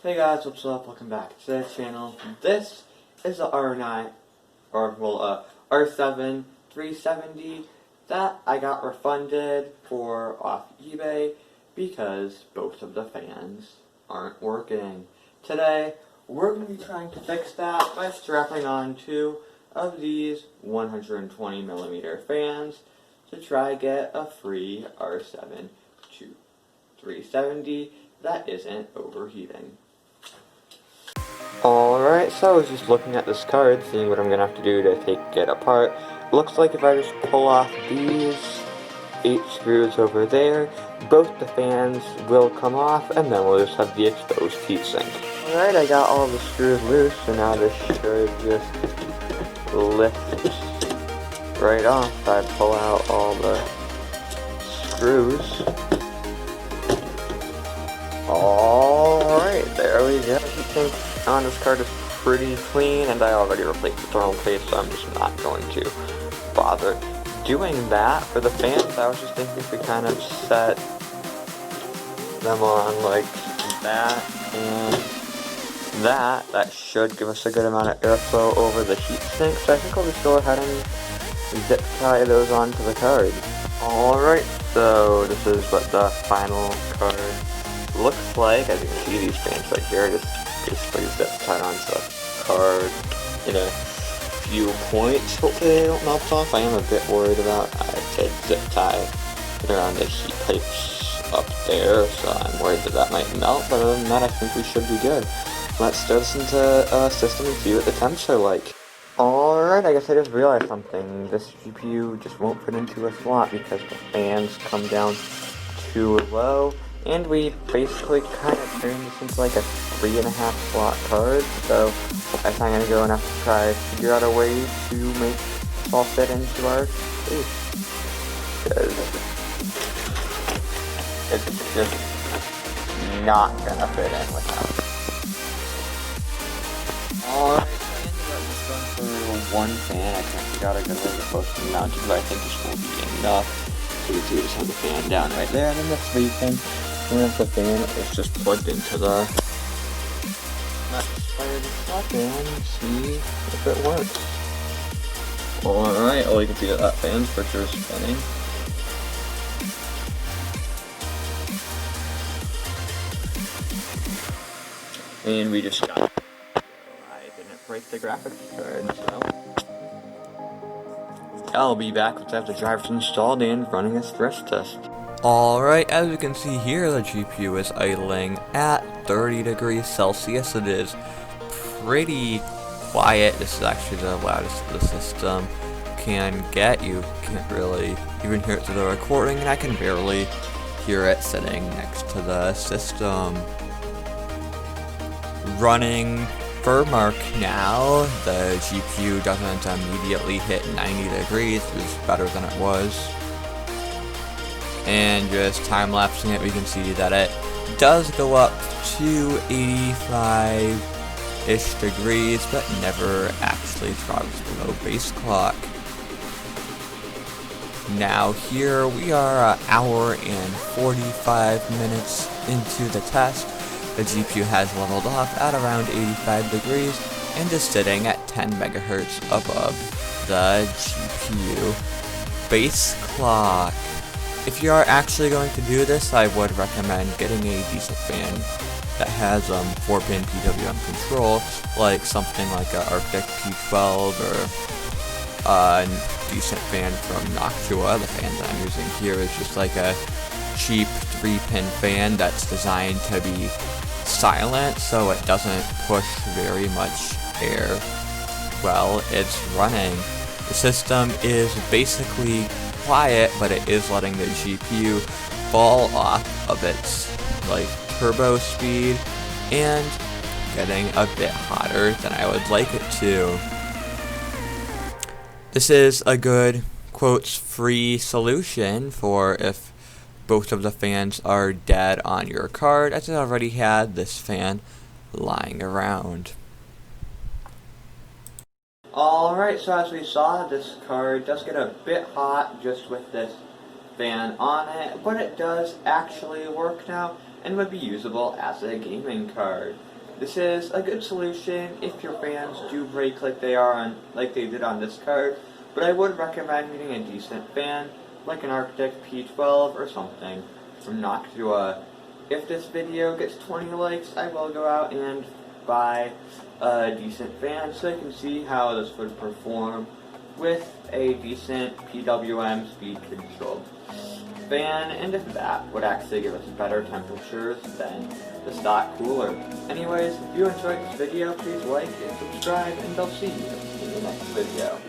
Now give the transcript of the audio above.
Hey guys, what's up? Welcome back to the channel. This is the R7 370 that I got refunded for off eBay because both of the fans aren't working. Today, we're going to be trying to fix that by strapping on two of these 120mm fans to try get a free R7 370 that isn't overheating. Alright, so I was just looking at this card, seeing what I'm going to have to do to take it apart. Looks like if I just pull off these 8 screws over there, both the fans will come off, and then we'll just have the exposed heatsink. Alright, I got all the screws loose, so now this should just lift right off. I pull out all the screws. Alright, there we go. Heatsink on this card is pretty clean, and I already replaced the thermal paste, so I'm just not going to bother doing that. For the fans, I was just thinking if we kind of set them on like that and that should give us a good amount of airflow over the heatsink, so I think I'll just go ahead and zip tie those onto the card. Alright, so this is what the final card looks like. As you can see, these fans right here just basically zip tied onto the card in a few points. Hopefully they don't melt off. I am a bit worried about I did zip tie it around the heat pipes up there, so I'm worried that might melt, but other than that I think we should be good. Let's throw this into a system and see what the temps are like. Alright, I guess I just realized something. This GPU just won't fit into a slot because the fans come down too low. And we basically kind of turned this into like a 3.5 slot card, so I think I'm going to go and have to try to figure out a way to make this all fit into our space. Because it's just not going to fit in without it. Alright, so I ended up just going for one fan. I can't figure out a good way to post and mount it, but I think this will be enough. So you can see we just have the fan down right there, and then the 3 pin. And if the fan is just plugged into the fire slot and see if it works. Alright, you can see that fan's for sure spinning. And we just got it. I didn't break the graphics card, so I'll be back once I have the drivers installed and running a stress test. Alright, as you can see here, the GPU is idling at 30 degrees Celsius. It is pretty quiet. This is actually the loudest the system can get. You can't really even hear it through the recording, and I can barely hear it sitting next to the system. Running Furmark now, the GPU doesn't immediately hit 90 degrees, which is better than it was. And just time-lapsing it, we can see that it does go up to 85-ish degrees, but never actually throttles below base clock. Now here we are an hour and 45 minutes into the test. The GPU has leveled off at around 85 degrees and is sitting at 10 megahertz above the GPU base clock. If you are actually going to do this, I would recommend getting a decent fan that has 4-pin PWM control, like something like a Arctic P12 or a decent fan from Noctua. The fan that I'm using here is just like a cheap 3-pin fan that's designed to be silent, so it doesn't push very much air while it's running. The system is basically quiet, but it is letting the GPU fall off of its turbo speed and getting a bit hotter than I would like it to. This is a good quotes free solution for if both of the fans are dead on your card, as I already had this fan lying around. Alright, so as we saw, this card does get a bit hot just with this fan on it, but it does actually work now and would be usable as a gaming card. This is a good solution if your fans do break like they did on this card, but I would recommend getting a decent fan, like an Arctic P12 or something, from Noctua. If this video gets 20 likes, I will go out and buy a decent fan so I can see how this would perform with a decent PWM speed control fan, and if that would actually give us better temperatures than the stock cooler. Anyways, if you enjoyed this video, please like and subscribe, and I'll see you in the next video.